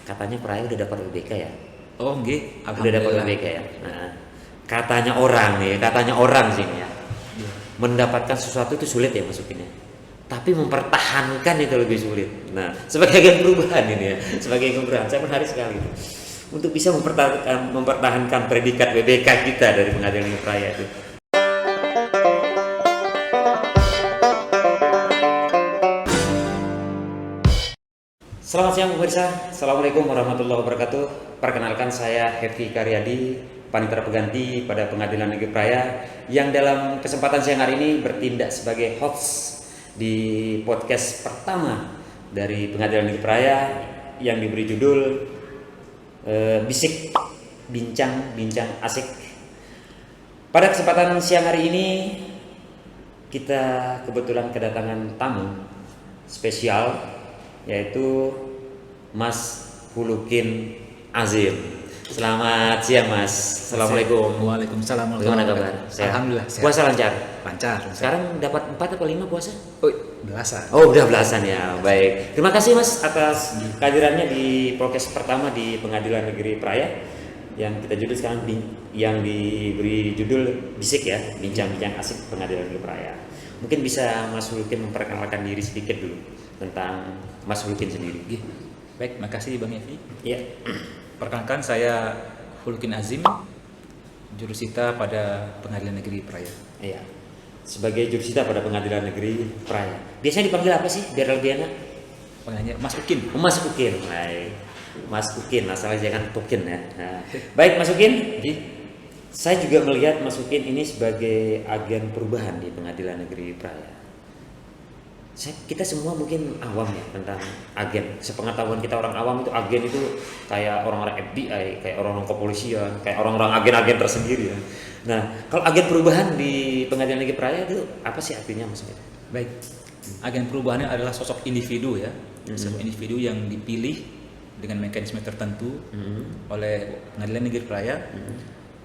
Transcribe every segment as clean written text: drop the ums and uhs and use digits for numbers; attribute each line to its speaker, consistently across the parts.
Speaker 1: katanya Praya udah dapat UBK ya.
Speaker 2: Oh, nggih,
Speaker 1: Udah dapat
Speaker 2: alhamdulillah.
Speaker 1: UBK ya. Nah, katanya orang sih ya.
Speaker 2: Iya.
Speaker 1: Mendapatkan sesuatu itu sulit ya masukinnya. Tapi mempertahankan itu lebih sulit. Nah, sebagai agen perubahan ini ya, sebagai agen perubahan saya menarik sekali itu. Untuk bisa mempertahankan predikat WBK kita dari Pengadilan Negeri Praya itu. Selamat siang pemirsa, Assalamualaikum warahmatullahi wabarakatuh. Perkenalkan saya Hefi Karyadi, Panitera Pengganti pada Pengadilan Negeri Praya, yang dalam kesempatan siang hari ini bertindak sebagai host di podcast pertama dari Pengadilan Negeri Praya yang diberi judul Bisik Bincang-Bincang Asik. Pada kesempatan siang hari ini kita kebetulan kedatangan tamu spesial, yaitu Mas Hulukin Azim. Selamat siang Mas. Assalamualaikum.
Speaker 2: Waalaikumsalam.
Speaker 1: Bagaimana kabar? Sehat?
Speaker 2: Alhamdulillah sehat.
Speaker 1: Puasa lancar?
Speaker 2: Lancar.
Speaker 1: Sekarang dapat 4 atau 5 puasa?
Speaker 2: Oh, belasan.
Speaker 1: Oh, udah belasan ya. Baik. Terima kasih Mas atas kehadirannya di podcast pertama di Pengadilan Negeri Praya yang kita judul sekarang yang diberi judul Bisik ya, Bincang-Bincang Asik Pengadilan Negeri Praya. Mungkin bisa Mas Hulukin memperkenalkan diri sedikit dulu tentang Mas Hulukin sendiri.
Speaker 2: Nggih. Baik, makasih Bang Evi.
Speaker 1: Iya.
Speaker 2: Perkenalkan saya Hulukin Azim, jurusita pada Pengadilan Negeri Praya.
Speaker 1: Iya. Sebagai jurusita pada Pengadilan Negeri Praya. Biasanya dipanggil apa sih biar lebih enak?
Speaker 2: Panggilnya Mas Ukin.
Speaker 1: Mas Ukin. Baik. Mas Ukin, asalnya jangan Tukin ya. Nah, baik Mas Ukin. Saya juga melihat Mas Ukin ini sebagai agen perubahan di Pengadilan Negeri Praya. Kita semua mungkin awam ya tentang agen. Sepengetahuan kita orang awam itu agen itu kayak orang-orang FBI, kayak orang-orang kepolisian, kayak orang-orang agen-agen tersendiri ya. Nah, kalau agen perubahan di Pengadilan Negeri Praya itu apa sih artinya maksudnya?
Speaker 2: Baik. Agen perubahannya adalah sosok individu ya. Sosok individu yang dipilih dengan mekanisme tertentu oleh Pengadilan Negeri Praya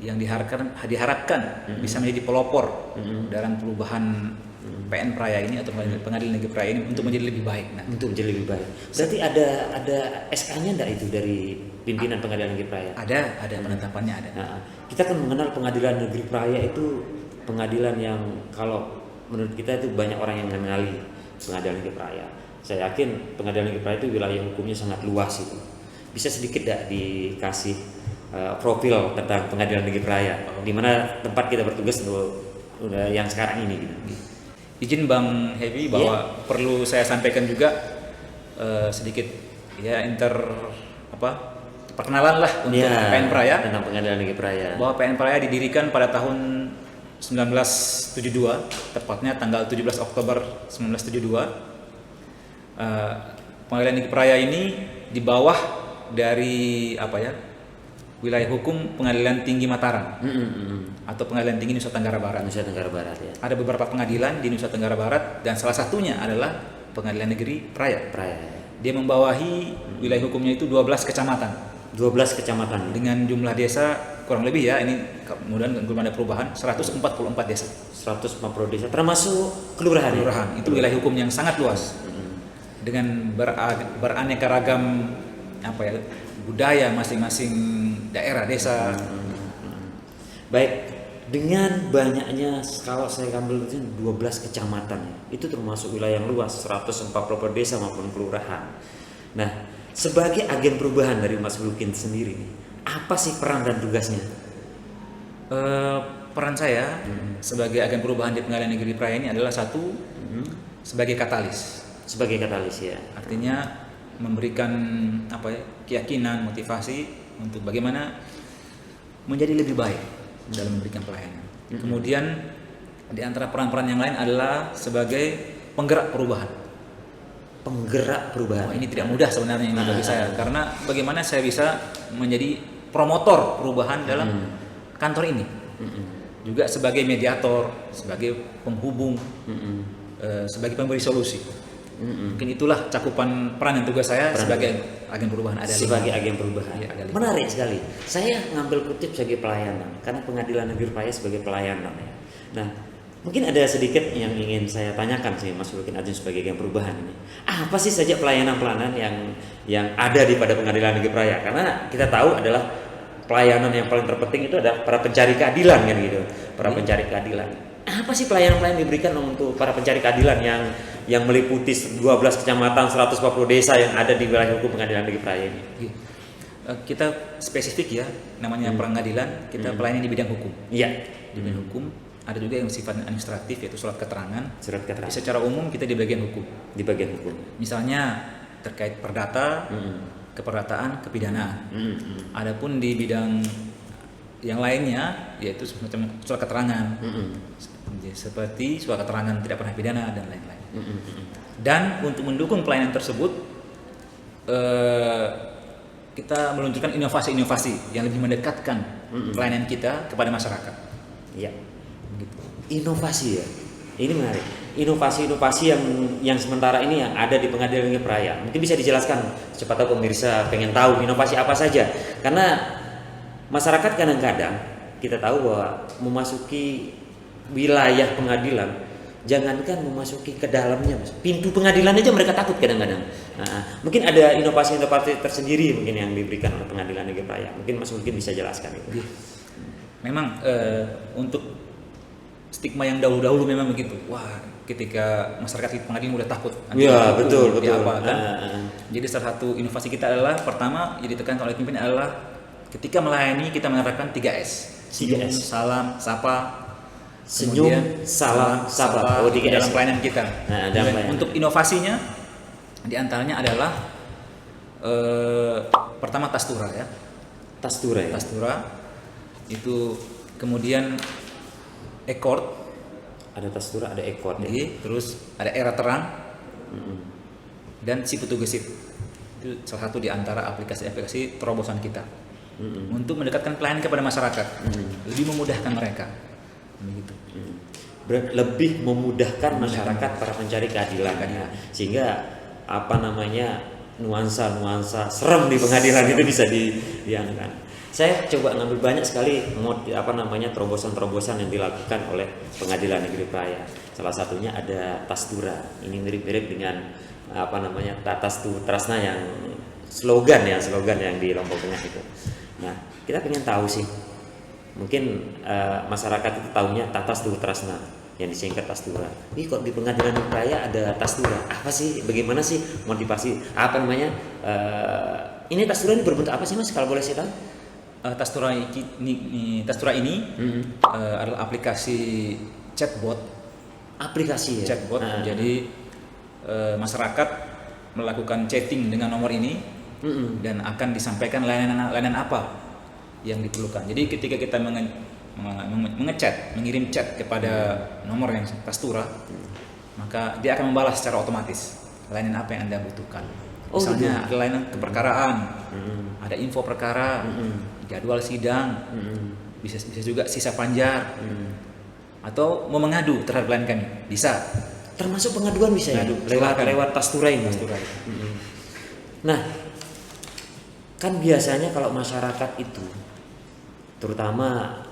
Speaker 2: yang diharapkan bisa menjadi pelopor dalam perubahan PN Praya ini atau Pengadilan Negeri Praya ini untuk menjadi lebih baik. Nah,
Speaker 1: Untuk menjadi lebih baik. Berarti ada SK-nya enggak itu dari pimpinan Pengadilan Negeri Praya?
Speaker 2: ada penetapannya ada.
Speaker 1: Nah, kita kan mengenal Pengadilan Negeri Praya itu pengadilan yang kalau menurut kita itu banyak orang yang mengenali Pengadilan Negeri Praya. Saya yakin Pengadilan Negeri Praya itu wilayah hukumnya sangat luas itu. Bisa sedikit enggak dikasih profil tentang Pengadilan Negeri Praya, di mana tempat kita bertugas untuk yang sekarang ini gitu.
Speaker 2: Izin Bang Heavy bahwa perlu saya sampaikan juga sedikit ya perkenalan lah untuk PN Praya
Speaker 1: tentang Pengadilan Negeri Praya.
Speaker 2: Bahwa PN Praya didirikan pada tahun 1972, tepatnya tanggal 17 Oktober 1972. Pengadilan Negeri Praya ini di bawah dari wilayah hukum Pengadilan Tinggi Mataram atau Pengadilan Tinggi Nusa Tenggara Barat.
Speaker 1: Nusa Tenggara Barat ya.
Speaker 2: Ada beberapa pengadilan di Nusa Tenggara Barat dan salah satunya adalah Pengadilan Negeri Praya. Dia membawahi wilayah hukumnya itu 12 kecamatan.
Speaker 1: 12 kecamatan
Speaker 2: Dengan jumlah desa kurang lebih ya, ini kemudian belum ada perubahan, 144 desa.
Speaker 1: 140 desa termasuk kelurahan.
Speaker 2: Itu wilayah hukum yang sangat luas. Dengan beraneka ragam budaya masing-masing daerah desa.
Speaker 1: Baik, dengan banyaknya kalau saya ambil 12 kecamatan itu termasuk wilayah yang luas, 140 desa maupun kelurahan. Nah, sebagai agen perubahan dari Mas Hulukin sendiri nih, apa sih peran dan tugasnya?
Speaker 2: Peran saya sebagai agen perubahan di Pengadilan Negeri Praya ini adalah satu, sebagai katalis.
Speaker 1: Sebagai katalis ya.
Speaker 2: Artinya memberikan keyakinan, motivasi untuk bagaimana menjadi lebih baik dalam memberikan pelayanan. Kemudian di antara peran-peran yang lain adalah sebagai penggerak perubahan.
Speaker 1: Penggerak perubahan.
Speaker 2: Ini tidak mudah sebenarnya ini bagi saya, karena bagaimana saya bisa menjadi promotor perubahan dalam kantor ini. Juga sebagai mediator, sebagai penghubung, sebagai pemberi solusi. Mungkin itulah cakupan peran dan tugas saya sebagai agen perubahan.
Speaker 1: Sebagai agen perubahan.
Speaker 2: Ya,
Speaker 1: menarik sekali. Saya ngambil kutip sebagai pelayanan karena Pengadilan Negeri Praya sebagai pelayanan ya. Nah, Mungkin ada sedikit yang ingin saya tanyakan sih Mas Lukin Ajun sebagai agen perubahan ini. Apa sih saja pelayanan-pelayanan yang ada di pada Pengadilan Negeri Praia? Karena kita tahu adalah pelayanan yang paling terpenting itu adalah para pencari keadilan kan gitu. Para pencari keadilan. Apa sih pelayanan-pelayanan diberikan untuk para pencari keadilan yang meliputi 12 kecamatan, 140 desa yang ada di wilayah hukum Pengadilan Negeri Praia ini?
Speaker 2: Kita spesifik ya, namanya pengadilan, kita pelayanan di bidang hukum.
Speaker 1: Iya.
Speaker 2: Di bidang hukum. Ada juga yang sifatnya administratif, yaitu surat keterangan.
Speaker 1: Surat keterangan.
Speaker 2: Tapi secara umum kita di bagian hukum.
Speaker 1: Di bagian hukum.
Speaker 2: Misalnya terkait perdata, keperdataan, kepidanaan. Adapun di bidang yang lainnya, yaitu semacam surat keterangan, seperti surat keterangan tidak pernah pidana dan lain-lain. Dan untuk mendukung pelayanan tersebut, kita meluncurkan inovasi-inovasi yang lebih mendekatkan pelayanan kita kepada masyarakat.
Speaker 1: Iya. Inovasi ya, ini menarik. Inovasi-inovasi yang sementara ini yang ada di Pengadilan Negeri Praia, mungkin bisa dijelaskan. Siapa tahu pemirsa pengen tahu inovasi apa saja. Karena masyarakat kadang-kadang kita tahu bahwa memasuki wilayah pengadilan, jangankan memasuki ke dalamnya, pintu pengadilan aja mereka takut kadang-kadang. Mungkin ada inovasi-inovasi tersendiri mungkin yang diberikan oleh Pengadilan Negeri Praia. Mungkin Mas mungkin bisa jelaskan itu.
Speaker 2: Memang untuk stigma yang dahulu memang begitu. Wah, ketika masyarakat di pengadilan udah takut.
Speaker 1: Iya, betul.
Speaker 2: Jadi salah satu inovasi kita adalah pertama yang ditekankan oleh pimpinan adalah ketika melayani kita menerapkan 3S. 3S. Salam, sapa,
Speaker 1: senyum, salam, sapa.
Speaker 2: Di dalam pelayanan kita. Untuk inovasinya di antaranya adalah pertama tastura ya. Tastura itu kemudian ekord,
Speaker 1: ada tastura, ada ekord,
Speaker 2: terus ada era terang, dan siputu gesit. Itu salah satu di antara aplikasi-aplikasi terobosan kita untuk mendekatkan pelayanan kepada masyarakat, lebih memudahkan mereka. Begitu.
Speaker 1: Lebih memudahkan masyarakat para pencari keadilan, sehingga nuansa serem di pengadilan itu bisa diangkat. Saya coba ngambil banyak sekali terobosan-terobosan yang dilakukan oleh Pengadilan Negeri Praia. Salah satunya ada tastura. Ini mirip-mirip dengan Tatastu Trasna yang slogan yang di Lombok Tengah itu. Nah, kita pengen tahu sih. Mungkin masyarakat itu tahunya Tatastu Trasna yang disingkat tastura. Kok di Pengadilan Negeri Praia ada tastura? Apa sih? Bagaimana sih motivasi? Ini tastura ini berbentuk apa sih Mas? Kalau boleh saya tahu?
Speaker 2: Tastura ini adalah aplikasi chatbot.
Speaker 1: Aplikasi ya?
Speaker 2: Chatbot. Jadi masyarakat melakukan chatting dengan nomor ini dan akan disampaikan layanan apa yang diperlukan. Jadi ketika kita mengirim chat kepada nomor yang tastura, maka dia akan membalas secara otomatis layanan apa yang Anda butuhkan. Misalnya ada layanan keperkaraan, ada info perkara, jadwal sidang, bisa juga sisa panjar, atau mau mengadu terhadap klien kami, bisa.
Speaker 1: Termasuk pengaduan bisa ya? Lewat tastura ini. Nah, kan biasanya kalau masyarakat itu, terutama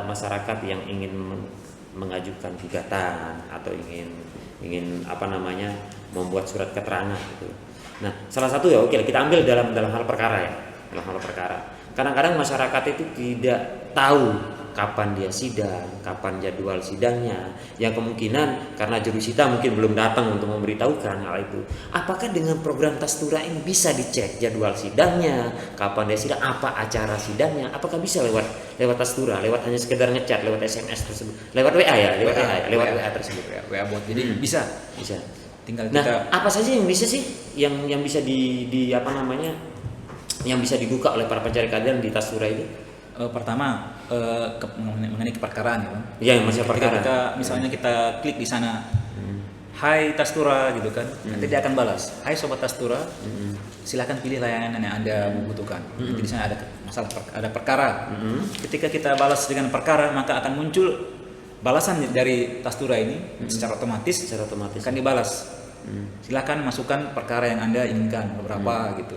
Speaker 1: masyarakat yang ingin mengajukan gugatan atau ingin membuat surat keterangan gitu. Nah, salah satu kita ambil dalam hal perkara ya. Dalam hal perkara. Kadang-kadang masyarakat itu tidak tahu kapan dia sidang, kapan jadwal sidangnya. Yang kemungkinan karena jurusita mungkin belum datang untuk memberitahukan hal itu. Apakah dengan program Tastura ini bisa dicek jadwal sidangnya, kapan dia sidang, apa acara sidangnya? Apakah bisa lewat Tastura, lewat hanya sekedar ngechat, lewat SMS tersebut, lewat WA ya, lewat WA tersebut,
Speaker 2: WA bot. Jadi bisa. Tinggal kita.
Speaker 1: Apa saja yang bisa sih yang bisa yang bisa dibuka oleh para pencari keadilan di Tastura itu?
Speaker 2: Pertama mengenai keperkaraan ya, Bang.
Speaker 1: Iya, yang masih perkara.
Speaker 2: Kita misalnya kita klik di sana, Hai Tastura gitu kan, nanti dia akan balas, Hai Sobat Tastura, silahkan pilih layanan yang Anda butuhkan. Nanti di sana ada masalah ada perkara. Ketika kita balas dengan perkara, maka akan muncul balasan dari Tastura ini secara otomatis akan dibalas. Silakan masukkan perkara yang Anda inginkan beberapa gitu.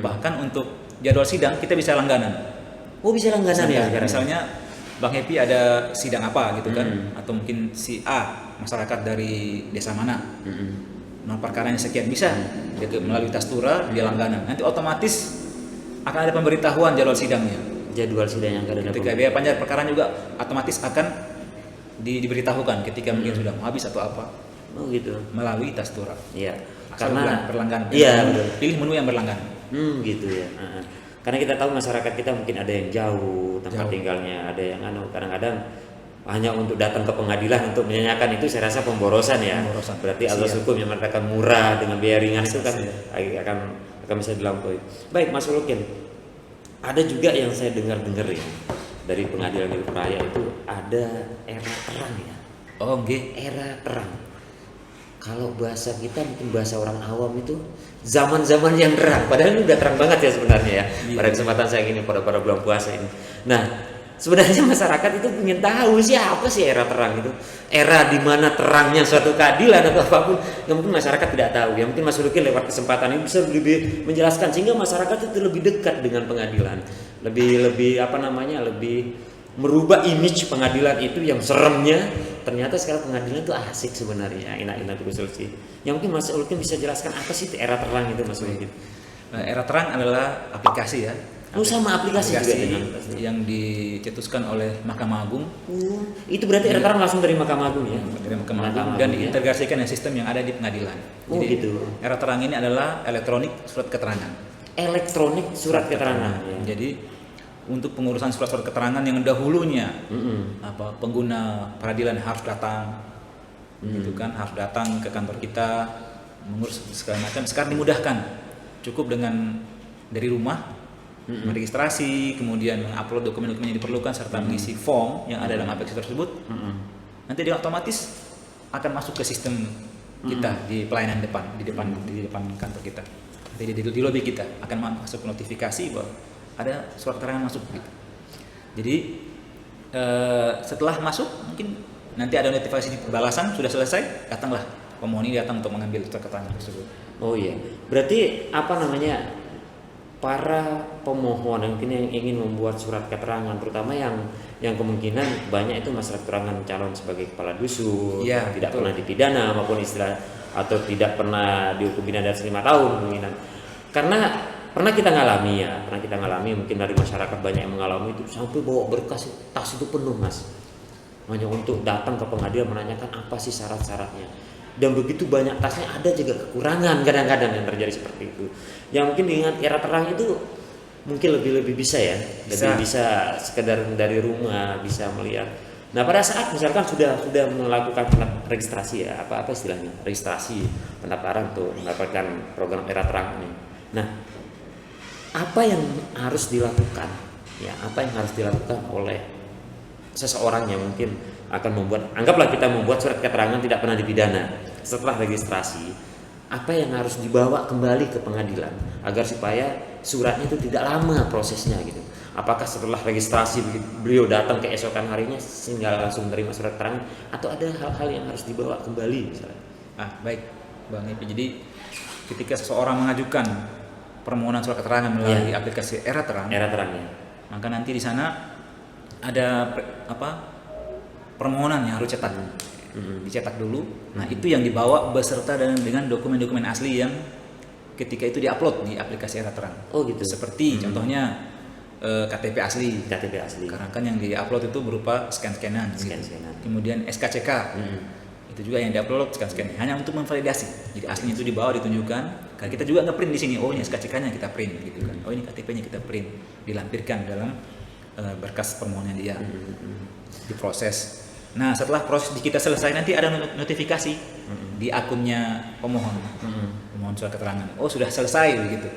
Speaker 2: Bahkan untuk jadwal sidang kita bisa langganan.
Speaker 1: Oh, bisa langganan ya.
Speaker 2: Misalnya Bang Happy ada sidang apa gitu kan, atau mungkin si A masyarakat dari desa mana, nomor perkaranya sekian, bisa dia melalui Tastura, dia langganan, nanti otomatis akan ada pemberitahuan jadwal sidangnya.
Speaker 1: Jadwal sidang yang ada.
Speaker 2: Ketika biaya panjang perkara juga otomatis akan diberitahukan ketika mungkin sudah mau habis atau apa.
Speaker 1: Oh gitu.
Speaker 2: Melalui Tastura.
Speaker 1: Iya.
Speaker 2: Asal
Speaker 1: Karena
Speaker 2: berlangganan.
Speaker 1: Iya, betul.
Speaker 2: Pilih menu yang berlangganan.
Speaker 1: Gitu ya. Karena kita tahu masyarakat kita mungkin ada yang jauh tempat
Speaker 2: Jauh.
Speaker 1: tinggalnya, ada yang kadang-kadang hanya untuk datang ke pengadilan untuk menyanyikan itu saya rasa pemborosan ya.
Speaker 2: Pemborosan.
Speaker 1: Berarti azas
Speaker 2: Siap.
Speaker 1: hukum yang mengatakan murah dengan biaya ringan itu kan
Speaker 2: Siap.
Speaker 1: akan bisa dilampaui. Baik Mas Ulukin, ada juga yang saya dengar-dengar ya dari pengadilan negeri Praia itu ada era terang ya.
Speaker 2: Oh, nggih.
Speaker 1: Era terang. Kalau bahasa kita mungkin bahasa orang awam itu zaman-zaman yang terang. Padahal ini udah terang banget ya sebenarnya ya.
Speaker 2: Iya.
Speaker 1: Pada kesempatan saya gini pada bulan puasa ini. Nah, sebenarnya masyarakat itu ingin tahu siapa sih era terang itu. Era di mana terangnya suatu keadilan atau apapun yang mungkin masyarakat tidak tahu. Yang mungkin Mas Ulukin lewat kesempatan ini bisa lebih menjelaskan sehingga masyarakat itu lebih dekat dengan pengadilan. Lebih merubah image pengadilan itu yang seremnya, ternyata sekarang pengadilan itu asik sebenarnya, enak-enak itu solusi. Yang mungkin Mas Ulukin bisa jelaskan apa sih itu era terang itu Mas Ulukin?
Speaker 2: Era terang adalah aplikasi ya.
Speaker 1: Oh sama aplikasi juga dengan
Speaker 2: yang dicetuskan oleh Mahkamah Agung.
Speaker 1: Itu berarti era terang langsung dari Mahkamah Agung ya?
Speaker 2: Dari Mahkamah Agung dan diintegrasikan dengan sistem yang ada di pengadilan.
Speaker 1: Oh
Speaker 2: Jadi,
Speaker 1: gitu.
Speaker 2: era terang ini adalah elektronik surat keterangan.
Speaker 1: Elektronik surat keterangan. Ya.
Speaker 2: Jadi untuk pengurusan surat-surat keterangan yang dahulunya pengguna peradilan harus datang, gitu kan, harus datang ke kantor kita mengurus segala macam. Sekarang dimudahkan, cukup dengan dari rumah meregistrasi, kemudian mengupload dokumen-dokumen yang diperlukan serta mengisi form yang ada dalam aplikasi tersebut. Nanti dia otomatis akan masuk ke sistem kita di pelayanan di depan kantor kita. Jadi di lobi kita akan masuk notifikasi bahwa ada surat keterangan masuk gitu. Jadi setelah masuk mungkin nanti ada notifikasi balasan sudah selesai, datanglah pemohon ini datang untuk mengambil surat keterangan tersebut.
Speaker 1: Oh iya, berarti para pemohon yang ingin membuat surat keterangan, terutama yang kemungkinan banyak itu masalah keterangan calon sebagai kepala dusun,
Speaker 2: Ya,
Speaker 1: tidak
Speaker 2: betul.
Speaker 1: pernah dipidana maupun atau tidak pernah dihukum pidana di atas 5 tahun kemungkinan. Karena pernah kita ngalami mungkin dari masyarakat banyak yang mengalami itu sampai bawa berkas tas itu penuh Mas, hanya untuk datang ke pengadilan menanyakan apa sih syarat-syaratnya, dan begitu banyak tasnya ada juga kekurangan kadang-kadang yang terjadi seperti itu. Yang mungkin dengan era terang itu mungkin lebih bisa ya, lebih bisa sekedar dari rumah bisa melihat. Nah pada saat misalkan sudah melakukan registrasi ya, apa istilahnya, registrasi pendaftaran untuk mendapatkan program era terang ini. Nah apa yang harus dilakukan ya, apa yang harus dilakukan oleh seseorang yang mungkin akan anggaplah kita membuat surat keterangan tidak pernah dipidana. Setelah registrasi, apa yang harus dibawa kembali ke pengadilan agar supaya suratnya itu tidak lama prosesnya gitu. Apakah setelah registrasi beliau datang keesokan harinya sehingga langsung menerima surat keterangan, atau ada hal-hal yang harus dibawa kembali misalnya?
Speaker 2: Baik Bang Epi. Jadi ketika seseorang mengajukan permohonan surat keterangan melalui aplikasi era terang ya, maka nanti di sana ada permohonan yang harus cetak, dicetak dulu. Nah itu yang dibawa beserta dengan dokumen-dokumen asli yang ketika itu diupload di aplikasi era terang.
Speaker 1: Oh gitu.
Speaker 2: Seperti contohnya KTP asli. Karena kan yang diupload itu berupa scan-scanan. Kemudian SKCK. Itu juga yang diupload scan-scan hanya untuk memvalidasi. Jadi aslinya itu dibawa ditunjukkan. Karena kita juga nge-print di sini. Oh ini SKCK-nya kita print gitu kan. Oh ini KTP-nya kita print, dilampirkan dalam berkas permohonan dia. Diproses. Nah, setelah proses kita selesai nanti ada notifikasi di akunnya pemohon. Pemohon surat keterangan. Oh, sudah selesai begitu.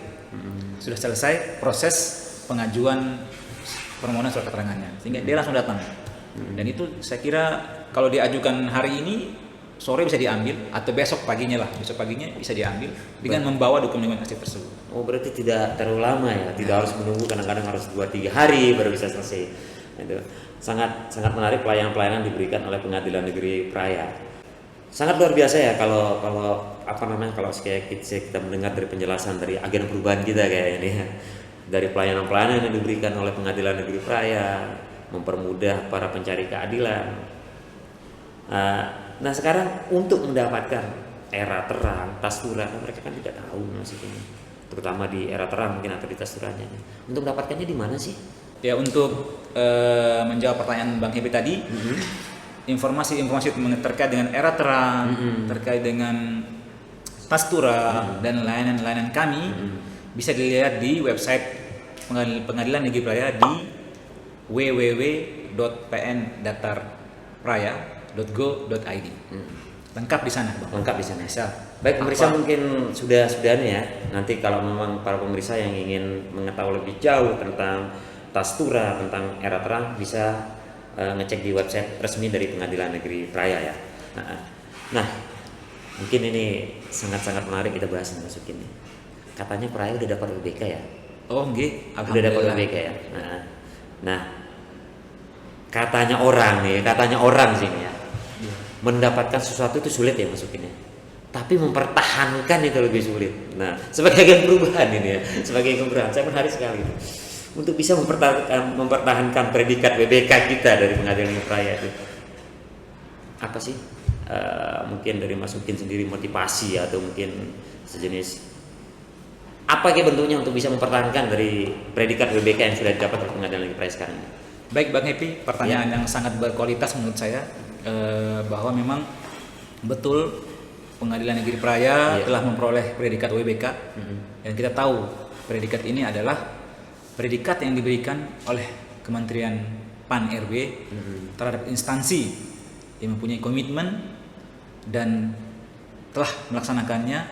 Speaker 2: Sudah selesai proses pengajuan permohonan surat keterangannya. Sehingga dia langsung datang. Dan itu saya kira kalau diajukan hari ini sore bisa diambil atau besok paginya bisa diambil dengan membawa dokumen-dokumen asli tersebut.
Speaker 1: Oh, berarti tidak terlalu lama ya, tidak harus menunggu, kadang-kadang harus 2-3 hari baru bisa selesai. Itu sangat menarik pelayanan diberikan oleh Pengadilan Negeri Praia. Sangat luar biasa ya kalau kita mendengar dari penjelasan dari agen perubahan kita kayak ini ya. Dari pelayanan yang diberikan oleh Pengadilan Negeri Praia, mempermudah para pencari keadilan. Nah sekarang untuk mendapatkan era terang, Tastura, mereka kan tidak tahu maksudnya, terutama di era terang mungkin atau di Tasturanya. Untuk mendapatkannya di mana sih?
Speaker 2: Ya, untuk menjawab pertanyaan Bang Happy tadi, informasi-informasi terkait dengan era terang, terkait dengan Tastura dan layanan-layanan kami bisa dilihat di website Pengadilan Negeri Praya di www.pndatarpraya.go.id. Lengkap di sana, Bang.
Speaker 1: Lengkap di sana. Baik pemirsa, mungkin sudah nih ya. Nanti kalau memang para pemirsa yang ingin mengetahui lebih jauh tentang Tastura, tentang era terang, bisa ngecek di website resmi dari Pengadilan Negeri Praya ya. Nah, mungkin ini sangat-sangat menarik kita bahas masukin nih. Katanya Praya udah dapat UBK ya?
Speaker 2: Oh, nggih,
Speaker 1: udah dapat UBK ya. Nah, katanya orang sih nih ya. Mendapatkan sesuatu itu sulit ya masukinnya. Tapi mempertahankan itu lebih sulit. Nah, sebagai agen perubahan ini ya, sebagai agen perubahan, saya berharap sekali untuk bisa mempertahankan predikat WBK kita dari Pengadilan Negeri Praya itu. Apa sih? Mungkin dari masukin sendiri motivasi atau mungkin sejenis apa bentuknya untuk bisa mempertahankan dari predikat WBK yang sudah didapat oleh Pengadilan Negeri Praya sekarang?
Speaker 2: Baik Bang Happy, pertanyaan yang sangat berkualitas menurut saya, bahwa memang betul Pengadilan Negeri Praya telah memperoleh predikat WBK, dan kita tahu predikat ini adalah predikat yang diberikan oleh Kementerian Pan-RB terhadap instansi yang mempunyai komitmen dan telah melaksanakannya,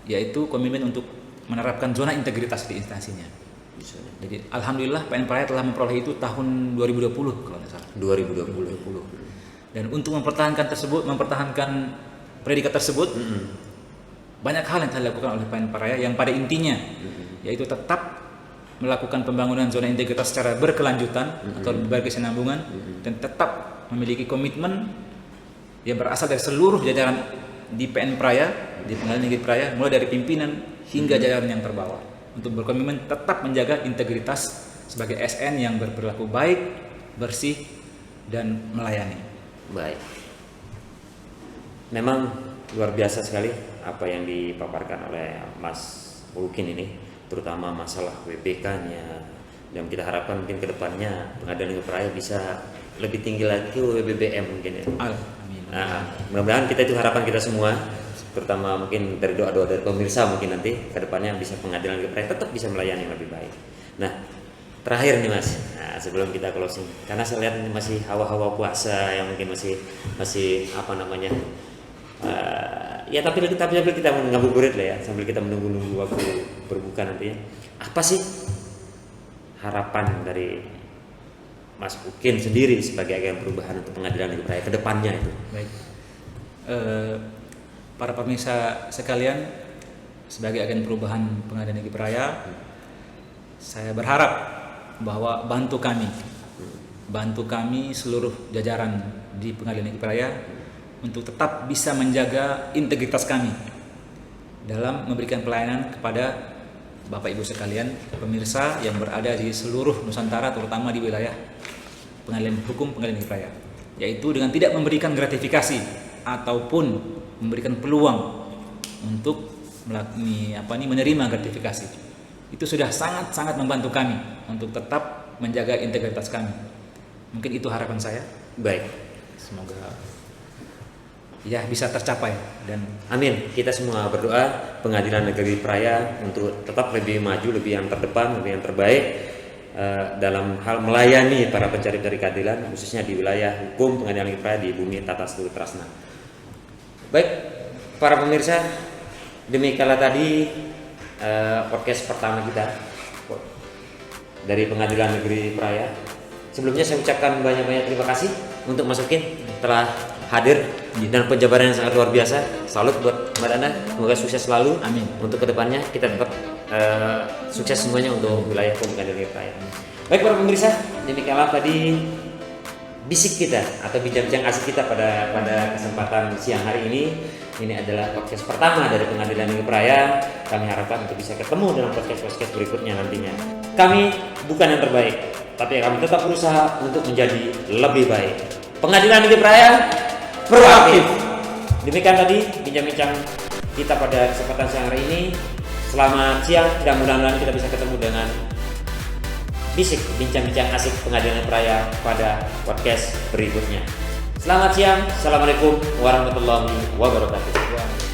Speaker 2: yaitu komitmen untuk menerapkan zona integritas di instansinya. Jadi alhamdulillah PN Praya telah memperoleh itu tahun 2020 kalau tidak salah. 2020. Dan untuk mempertahankan predikat tersebut, banyak hal yang telah dilakukan oleh PN Praya yang pada intinya yaitu tetap melakukan pembangunan zona integritas secara berkelanjutan atau berkesinambungan, dan tetap memiliki komitmen yang berasal dari seluruh jajaran di PN Praya, di Pengadilan Negeri Praya, mulai dari pimpinan hingga jajaran yang terbawah, untuk berkomitmen tetap menjaga integritas sebagai SN yang berperilaku baik, bersih, dan melayani.
Speaker 1: Baik. Memang luar biasa sekali apa yang dipaparkan oleh Mas Ulkin ini, terutama masalah WBK-nya, dan kita harapkan mungkin kedepannya Pengadilan Negeri Praya bisa lebih tinggi lagi ke WBBM mungkin ya.
Speaker 2: Amin.
Speaker 1: Mudah-mudahan kita itu harapan kita semua, terutama mungkin dari doa-doa dari pemirsa, mungkin nanti kedepannya bisa Pengadilan Negeri Praya tetap bisa melayani yang lebih baik. Nah, terakhir nih Mas, sebelum kita closing, karena saya lihat ini masih hawa-hawa puasa yang mungkin masih apa namanya, ya tapi kita ngabuburit lah ya, sambil kita menunggu waktu berbuka nantinya. Apa sih harapan dari Mas Ukin sendiri sebagai agen perubahan untuk Pengadilan Negeri Praya ke depannya itu?
Speaker 2: Baik. Para pemirsa sekalian, sebagai agen perubahan Pengadilan Negeri Praya, saya berharap bahwa bantu kami seluruh jajaran di Pengadilan Negeri Praya untuk tetap bisa menjaga integritas kami dalam memberikan pelayanan kepada Bapak Ibu sekalian, pemirsa yang berada di seluruh Nusantara, terutama di wilayah Pengadilan Hukum Pengadilan Negeri Praya, yaitu dengan tidak memberikan gratifikasi ataupun memberikan peluang untuk menerima gratifikasi. Itu sudah sangat-sangat membantu kami untuk tetap menjaga integritas kami. Mungkin itu harapan saya.
Speaker 1: Baik,
Speaker 2: semoga ya bisa tercapai, dan
Speaker 1: amin. Kita semua berdoa Pengadilan Negeri Praya untuk tetap lebih maju, lebih yang terdepan, lebih yang terbaik dalam hal melayani para pencari keadilan, khususnya di wilayah hukum Pengadilan Negeri Praya di bumi Tata Sturi Trasna. Baik, para pemirsa, demikianlah tadi podcast pertama kita dari Pengadilan Negeri Praya. Sebelumnya saya ucapkan banyak-banyak terima kasih untuk Mas Ukin telah hadir dan penjabaran yang sangat luar biasa. Salut buat Mbak Dana, semoga sukses selalu.
Speaker 2: Amin.
Speaker 1: Untuk kedepannya kita tetap sukses semuanya untuk wilayah Pengadilan Negeri Praya. Baik para pemirsa, demikianlah tadi bisik kita atau bincang-bincang asik kita pada kesempatan siang hari ini. Ini adalah podcast pertama dari Pengadilan Negeri Praya. Kami harapkan untuk bisa ketemu dalam podcast berikutnya nantinya. Kami bukan yang terbaik, tapi kami tetap berusaha untuk menjadi lebih baik. Pengadilan Negeri Praia proaktif. Demikian tadi bincang-bincang kita pada kesempatan siang hari ini. Selamat siang dan mudah-mudahan kita bisa ketemu dengan bisik bincang-bincang asik Pengadilan Praia pada podcast berikutnya. Selamat siang, assalamualaikum warahmatullahi wabarakatuh.